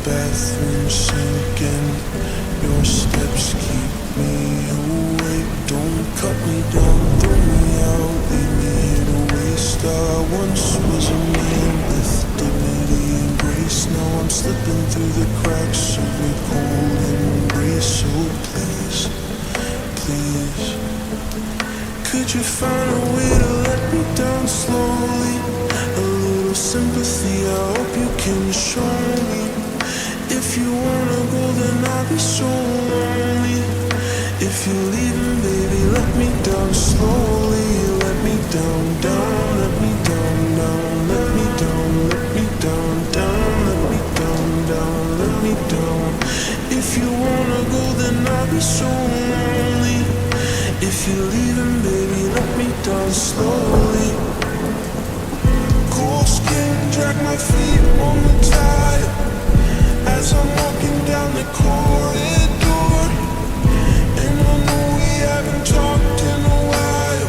bathroom sink and your steps keep me awake. Don't cut me down, throw me out, leave me here to waste. I once was a man with dignity and grace. Now I'm slipping through the cracks of your cold embrace. So please, please, could you find a way to let me down slowly? A little sympathy, I hope you can show me. If you wanna go, then I'll be so lonely. If you're leaving, baby, let me down slowly. Let me down, down, let me down, down, let me down, let me down, down, let me down, down, let me down. If you wanna go, then I'll be so lonely. If you're leaving, baby, let me down slowly. Cold skin, drag my feet on the tile as I'm walking down the corridor. And I know we haven't talked in a while,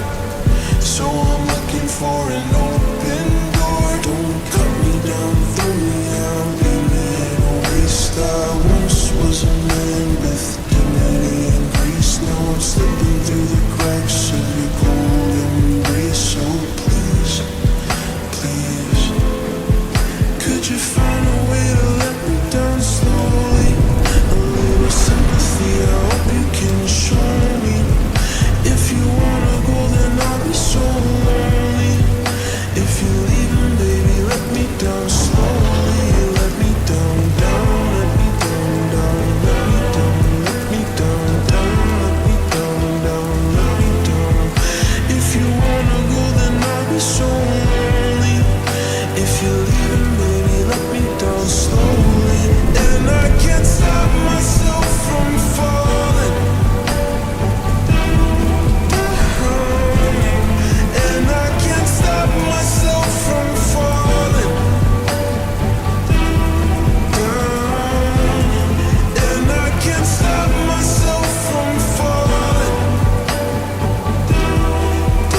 so I'm looking for an open door. Don't cut me down, throw me out, leave me in a waste. I once was a man with dignity and grace. Now I'm slipping through the cracks of your cold embrace. So please, please, could you find a way to let me down slowly? A little sympathy, I hope you can show me. If you wanna go, then I'll be so lonely. If you're leaving, baby, let me down slowly. Let me down, down, let me down, down, let me down, let me down, down, let me down, down, let me down. If you wanna go, then I'll be so lonely. If you're leaving, baby, let me down slowly. And I can't stop myself from falling down. And I can't stop myself from falling down. And I can't stop myself from falling down.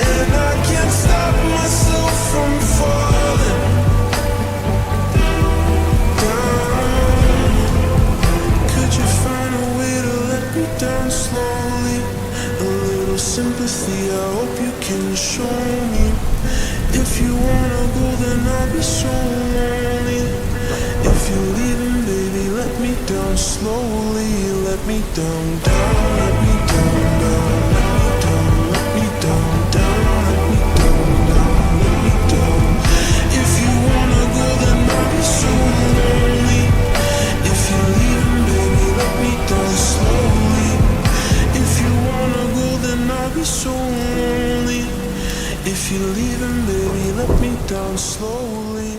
And I can't stop myself from falling down. Could you find a way to let me down slowly? A little sympathy, I hope you can show me. If you wanna go, then I'll be so lonely. If you're leaving, baby, let me down slowly. Let me down, down, let me down, down, let me down, let me down, down, let me down, down, let me down. If you wanna go, then I'll be so lonely. If you're leaving, baby, let me down slowly. If you wanna go, then I'll be so lonely. If you're leaving, baby, let me down slowly.